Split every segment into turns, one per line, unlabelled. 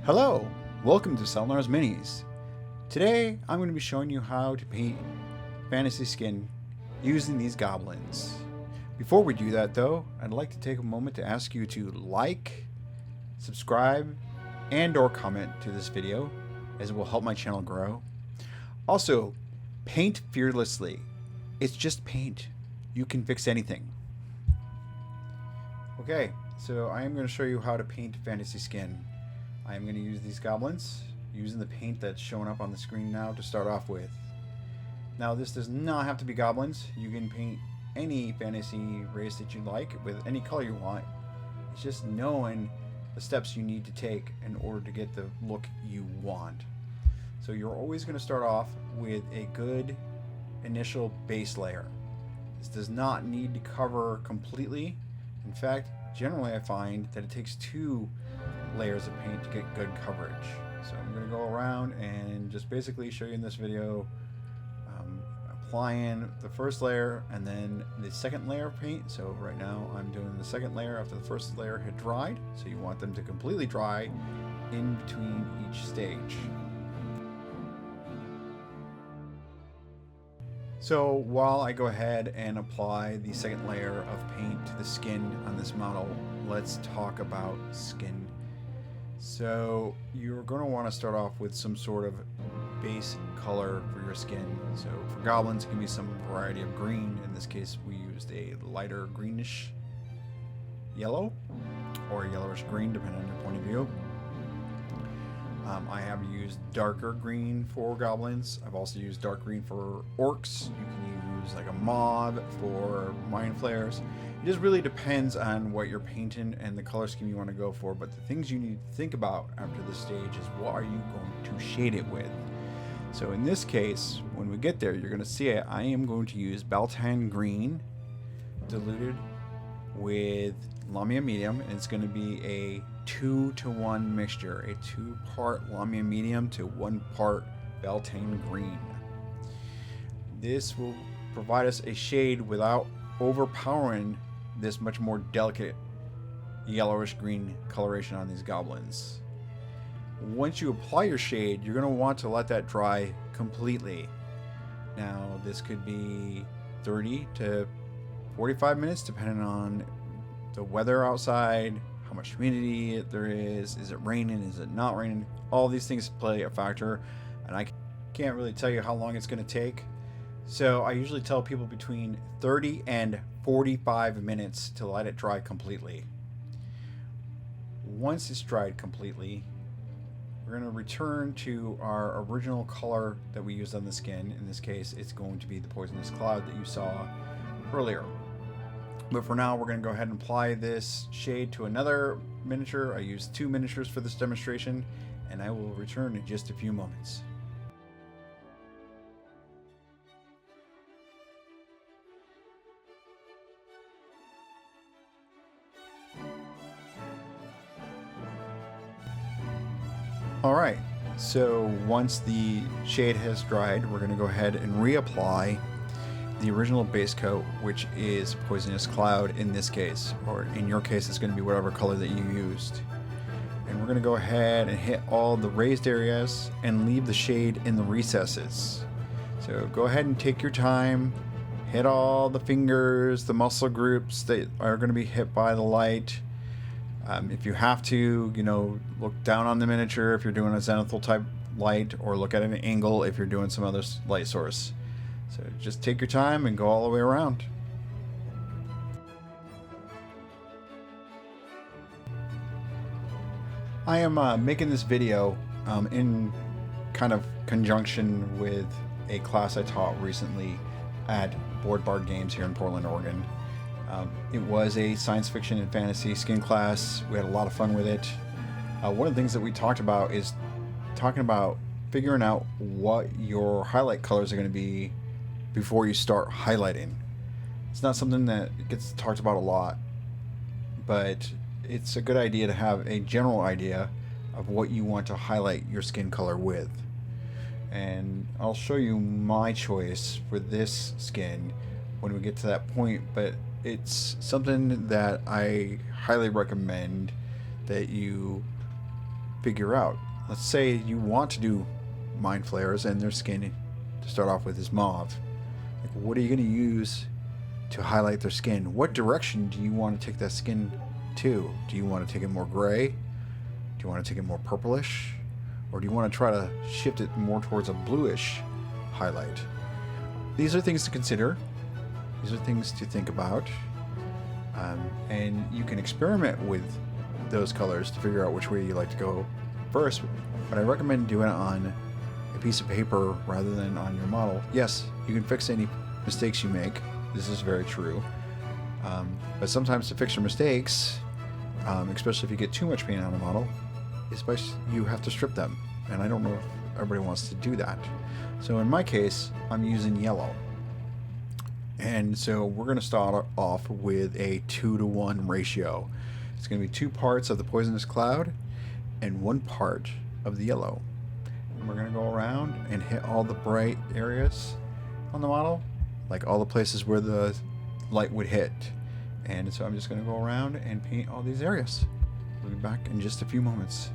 Hello, welcome to Selnar's Minis. Today I'm going to be showing you how to paint fantasy skin using these goblins. Before we do that though, I'd like to take a moment to ask you to like, subscribe, and or comment to this video as it will help my channel grow. Also, paint fearlessly. It's just paint. You can fix anything. Okay, so I am going to show you how to paint fantasy skin. I am going to use these goblins using the paint that's showing up on the screen now to start off with. Now this does not have to be goblins. You can paint any fantasy race that you like with any color you want. It's just knowing the steps you need to take in order to get the look you want. So you're always going to start off with a good initial base layer. This does not need to cover completely. In fact, generally I find that it takes 2 layers of paint to get good coverage. So I'm going to go around and just basically show you in this video applying the first layer and then the second layer of paint. So right now I'm doing the second layer after the first layer had dried. So you want them to completely dry in between each stage. So while I go ahead and apply the second layer of paint to the skin on this model, let's talk about skin. So you're going to want to start off with some sort of base color for your skin. So for goblins, it can be some variety of green. In this case, we used a lighter greenish yellow or yellowish green, depending on your point of view. I have used darker green for goblins. I've also used dark green for orcs. You can use like a mauve for mind flayers. It just really depends on what you're painting and the color scheme you want to go for. But the things you need to think about after this stage is what are you going to shade it with. So in this case, when we get there, you're going to see it. I am going to use Baltan green diluted with Lamia medium, and it's going to be a 2-to-1 mixture, a 2-part Lamia medium to 1 part Beltane green. This will provide us a shade without overpowering this much more delicate yellowish green coloration on these goblins. Once you apply your shade, you're going to want to let that dry completely. Now this could be 30 to 45 minutes depending on the weather outside, how much humidity there is it raining, is it not raining. All these things play a factor, and I can't really tell you how long it's going to take. So I usually tell people between 30 and 45 minutes to let it dry completely. Once it's dried completely, we're going to return to our original color that we used on the skin. In this case, it's going to be the poisonous cloud that you saw earlier. But for now, we're going to go ahead and apply this shade to another miniature. I used 2 miniatures for this demonstration, and I will return in just a few moments. Alright, so once the shade has dried, we're going to go ahead and reapply the original base coat, which is Poisonous Cloud in this case, or in your case it's going to be whatever color that you used. And we're going to go ahead and hit all the raised areas and leave the shade in the recesses. So go ahead and take your time, hit all the fingers, the muscle groups that are going to be hit by the light. If you have to, look down on the miniature if you're doing a zenithal type light, or look at an angle if you're doing some other light source. So just take your time and go all the way around. I am making this video in kind of conjunction with a class I taught recently at Board Bard Games here in Portland, Oregon. It was a science fiction and fantasy skin class. We had a lot of fun with it. One of the things that we talked about is talking about figuring out what your highlight colors are going to be before you start highlighting. It's not something that gets talked about a lot, but it's a good idea to have a general idea of what you want to highlight your skin color with. And I'll show you my choice for this skin when we get to that point, but it's something that I highly recommend that you figure out. Let's say you want to do mind flayers and their skin to start off with is mauve. Like, what are you going to use to highlight their skin? What direction do you want to take that skin to? Do you want to take it more gray? Do you want to take it more purplish? Or do you want to try to shift it more towards a bluish highlight? These are things to consider. These are things to think about. And you can experiment with those colors to figure out which way you like to go first. But I recommend doing it on a piece of paper rather than on your model. Yes, you can fix any mistakes you make. This is very true. But sometimes to fix your mistakes, especially if you get too much paint on a model, you have to strip them. And I don't know if everybody wants to do that. So in my case, I'm using yellow. And so we're going to start off with a 2-to-1 ratio. It's going to be 2 parts of the poisonous cloud and 1 part of the yellow. And we're going to go around and hit all the bright areas on the model, like all the places where the light would hit. And so I'm just going to go around and paint all these areas. We'll be back in just a few moments.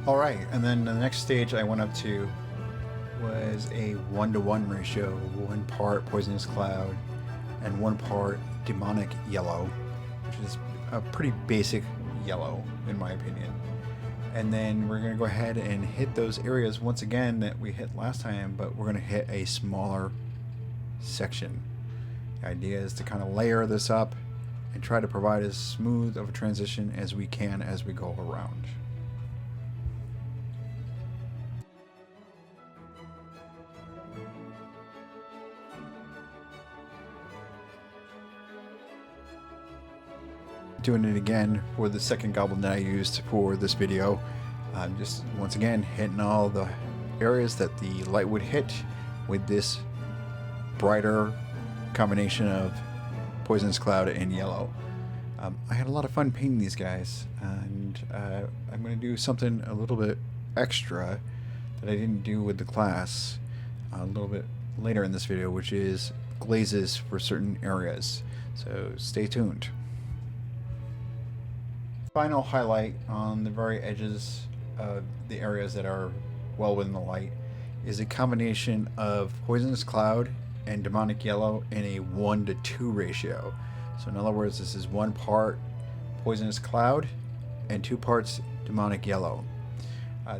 Alright, and then the next stage I went up to was a 1-to-1 ratio, 1 part poisonous cloud and 1 part demonic yellow, which is a pretty basic yellow in my opinion. And then we're going to go ahead and hit those areas once again that we hit last time, but we're going to hit a smaller section. The idea is to kind of layer this up and try to provide as smooth of a transition as we can as we go around. Doing it again for the second goblin that I used for this video. Just once again hitting all the areas that the light would hit with this brighter combination of poisonous cloud and yellow. I had a lot of fun painting these guys, and I'm going to do something a little bit extra that I didn't do with the class a little bit later in this video, which is glazes for certain areas. So stay tuned. Final highlight on the very edges of the areas that are well within the light is a combination of poisonous cloud and demonic yellow in a 1-to-2 ratio. So in other words, this is 1 part poisonous cloud and 2 parts demonic yellow.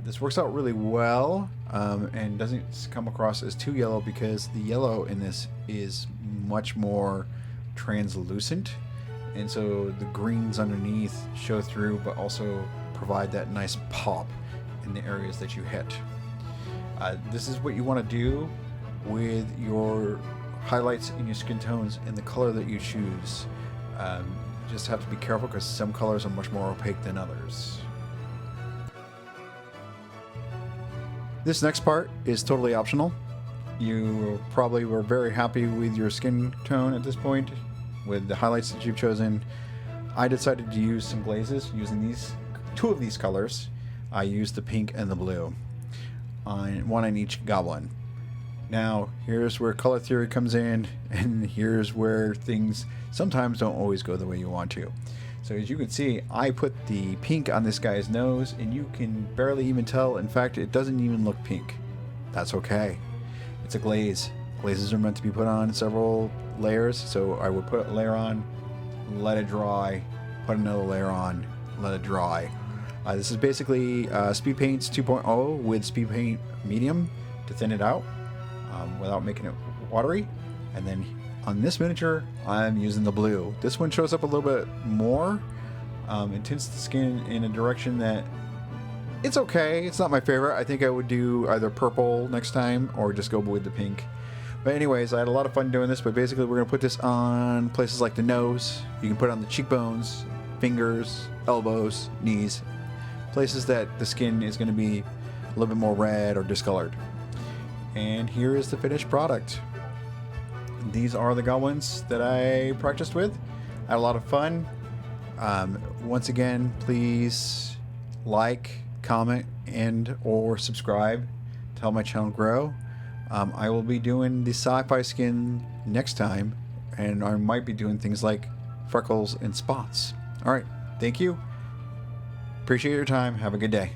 This works out really well and doesn't come across as too yellow because the yellow in this is much more translucent. And so the greens underneath show through, but also provide that nice pop in the areas that you hit. This is what you want to do with your highlights in your skin tones and the color that you choose. Just have to be careful because some colors are much more opaque than others. This next part is totally optional. You probably were very happy with your skin tone at this point, with the highlights that you've chosen. I decided to use some glazes using 2 of these colors. I used the pink and the blue, one on each goblin. Now, here's where color theory comes in, and here's where things sometimes don't always go the way you want to. So as you can see, I put the pink on this guy's nose, and you can barely even tell. In fact, it doesn't even look pink. That's okay. It's a glaze. Glazes are meant to be put on several layers, so I would put a layer on, let it dry, put another layer on, let it dry. This is basically Speed Paints 2.0 with Speed Paint Medium to thin it out without making it watery. And then on this miniature, I'm using the blue. This one shows up a little bit more. It tints the skin in a direction that it's okay. It's not my favorite. I think I would do either purple next time or just go with the pink. But anyways, I had a lot of fun doing this, but basically we're going to put this on places like the nose. You can put it on the cheekbones, fingers, elbows, knees, places that the skin is going to be a little bit more red or discolored. And here is the finished product. These are the goblins that I practiced with. I had a lot of fun. Once again, please like, comment, and or subscribe to help my channel grow. I will be doing the sci-fi skin next time, and I might be doing things like freckles and spots. All right, thank you. Appreciate your time. Have a good day.